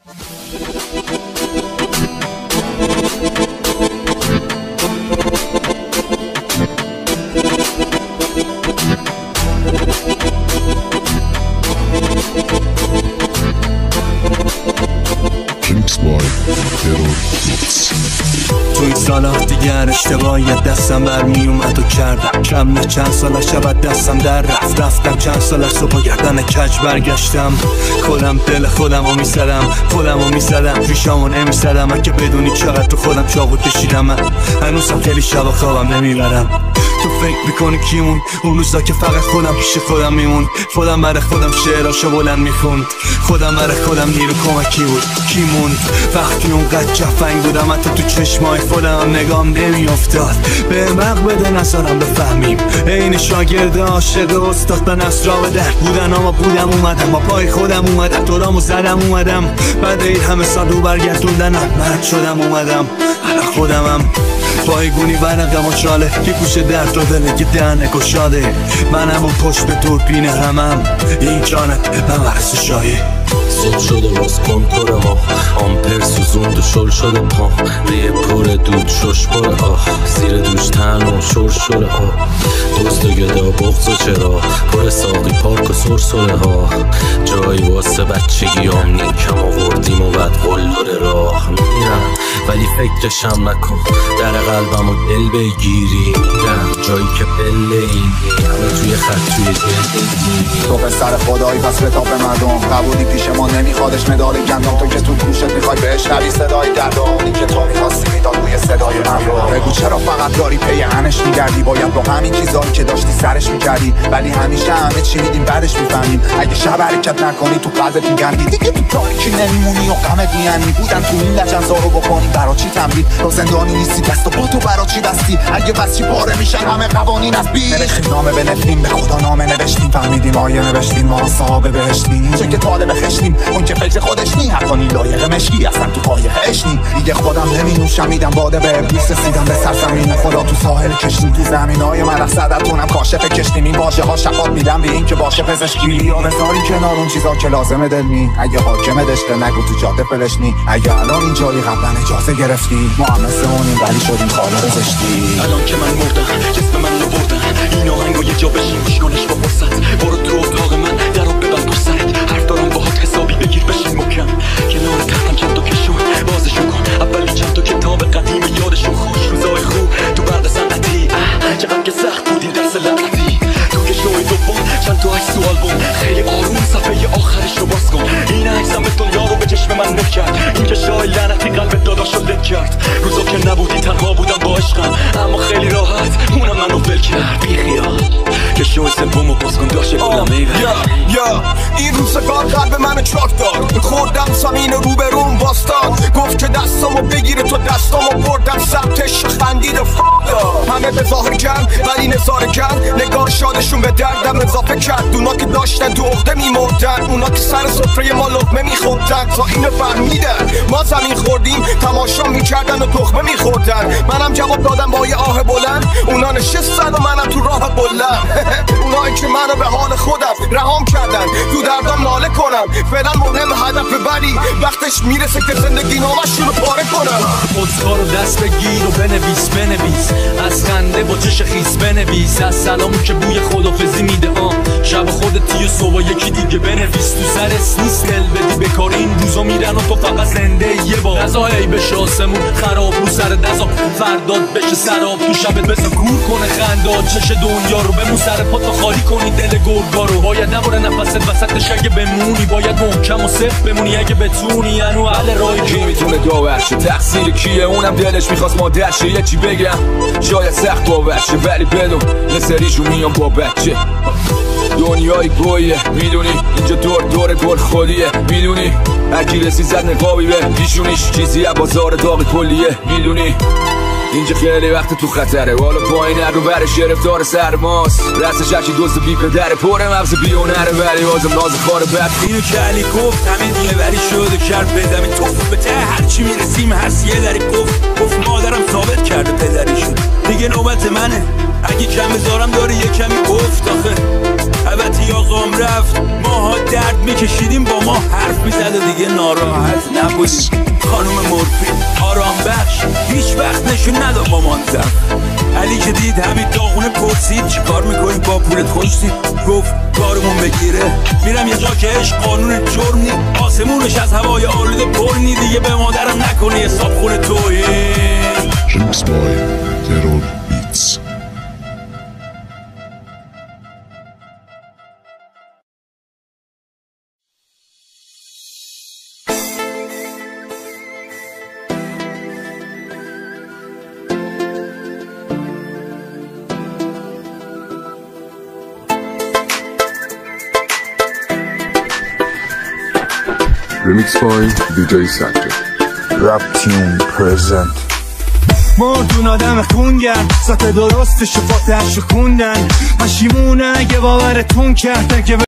تو این سالات دیگر اشتباهیت دستم برمی اومد و کردم کم نه چند سال شبت دستم در رفتم چند سال از صبح گردن کج برگشتم خودم دل خودم رو میزدم ریشامو نمیزدم اگه بدونی چقدر تو خودم چاقو کشیدم من هنوزم خیلی شب خوابم نمیبرم تو فکر میکنی کیمون اون روزا که فقط خودم پیش خودم میمون خودم برای خودم شعراشو بلند میخوند خودم برای خودم نیرو کمکی بود کیمون وقتی اونقدر جفنگ بودم حتی تو چشمای خودم نگام نمیافتاد به مق بده نظرم بفهمیم این شاگرد عاشق استاد به نصرا به در بودن اما بودم اومدم با پای خودم اومدم دورامو زدم اومدم بعد این همه سال رو برگردوندنم مرد شدم اومدم الان خودمم پایگونی ورقم و چاله که گوشه درد رو دله که دهنه گشاده منم اون پشت به دوربین همم این جانت بمرس شایه زود شده باز کنتور ما آمپر سوزوند و شل شده پا ریه پر دود شش پر آه زیر دوش تن و شور شور آه دوست و گدا بغض و چرا پر ساقی پارک و سرسره ها جایی واسه بچگی آمنی کم آوردیم و بعد قلدر راه میرم ولی فکرشم نکن در قلبم و دل بگیری میرم جایی که بله این همه توی خط توی جلد تو پسر خدایی پس بتاب مردم قبولی پیش ما نمیخوادش مدال گندم تو که تو گوشت میخوای بشنوی صدای گردانی که تو میخواستی میداد روی صدای من رو بگو چرا فقط داری پی انش میگردی باید با همین چیزایی که داشتی سرش میکردی ولی همیشه همه چی میدیم بعدش میفهمیم اگه شب حرکت نکنی تو قلبت میگردی دیگه تو تاریکی نمیمونی و غمت میانی بودن تو این لجنزا رو بکنی برا چی تمرین رو زندانی نیستی دست و با تو برا چی دستی اگه بس چی پاره میشن همه قوانین از بی نوشتیم نامه بنفرین به خدا نامه نوشتیم فهمیدیم آیه نوشتیم ما صاحب بهشتیم چه که طالب خشتیم اون که فکر خودش نی حتی نی لایق مشکی اصلا تو قایقش نی دیگه خودم نمینوشم میدم باده به ابلیس رسیدم به سرزمین خدا تو ساحل کشتیم تو زمینای من صدتونم کاشف کشتیم این واژه ها شفاف میدم به این که باشه پزشکی یا بذاری کنار اون چیزا که لازمه دل نی اگه حاکم دشته نگو تو جاده فلش نی اگه الان این جایی قبلا اجازه گرفتی ما هم مثل اونیم ولی شدیم خالق زشتی الان که من مردم جسم من رو بردن این آهنگو یه جا بشین گوشگانش با فرصت برو تو اتاق من در رو ببند تو سرت حرف دارم باهات حسابی بگیر بشین مکم کنار تختم چند تا کشون بازشون کن اولی چند تا کتاب قدیم یادشون خوش روزای خوب تو برد صنعتی چقدر که سخت بود این درس لعنتی تو که شوی دوم چند تا عکس و آلبوم خیلی آروم صفحه آخرش رو باز کن این عکسم به دنیا رو به چشم من نف کرد این که شای لعنتی قلب داداشو لک کرد روزا که نبودی تنها بودم با عشقم اما خیلی راحت اونم منو ول کرد بی خیال که شوی سومو باز کن داشه گلم یا این روزگار قلب منو چاک داد خوردم زمین رو به روم باستاد گفت که دستامو بگیره تو دستامو بردم سمتش خندید همه به ظاهر کرد ولی نظاره کرد نگاه شادشون به دردم اضافه کرد اونا که داشتن تو عقده میمردن اونا که سر سفره ما لقمه میخوردن تا اینو فهمیدن ما زمین خوردیم تماشا میکردن و تخمه میخوردن منم جواب دادم با یه آه بلند اونا نشستن و منم تو راه بلند اونایی که منو به حال خودم رهام کردن تو دردم ناله کنم فعلا مهم هدف ولی وقتش میرسه که زندگی نامشون رو پاره کنم خودکار رو دست بگیر و بنویس از خنده با چش خیس بنویس از سلامو که بوی خدافزی میده شب خودتی و صبح یکی دیگه بنویس تو سرس نیست دل بدی به کار این روزا میرن و تو فقط زنده یه بار نزا هی بشه آسمون خراب رو سر دزا فرداد بشه سراب تو شبت بسا گور کنه خنداد چش دنیا رو بمون سر پاتو خالی کنی دل گرگا رو باید نباره نفست وسطش اگه بمونی باید محکم و صفت بمونی اگه بتونی انو اهل رای کی میتونه داورشه تقصیر کیه اونم دلش میخواست مادرشه یه چی بگم شاید سخت باورشه ولی بدون یه سریشو میام با بچه دنیای گویه میدونی اینجا دور گل خودیه میدونی هرکی رسی زد نقابی به پیشونیش چیزی بازار داغ کلیه میدونی اینجا خیلی وقت تو خطره، والا پایین رو برش گرفتار سر ماست. رستش هرچی دوست بی پدره، پر مغز بیونره ولی بازم ناز خاره بد. اینو که علی گفت همین دیگه وری شده کرد بدم توف به ته هرچی میرسیم هست یه دری گفت مادرم ثابت کرده پدریشون. دیگه نوبت منه اگه کم بذارم داره یه کمی گفت. آخه البته آقام رفت ماها درد میکشیدیم با ما حرف میزد و دیگه ناراحت نبودیم. خانوم مورفین آرام بخش هیچ وقت نشون نداد با منظف. علی که دید همین داغونه پرسید چی کار میکنی با پولت خوشتید؟ گفت کارمون بگیره میرم یه جا که عشق قانون جرم نی، آسمونش از هوای آلوده پر نی، دیگه به مادرم نکنه حساب خونه توهین. Remix by Terror Beats. Remix by DJ Sajjad. Rap Tune present. مردون آدم خونگرم سطح درست شفاتش خوندن پشیمونه اگه باورتون کردن که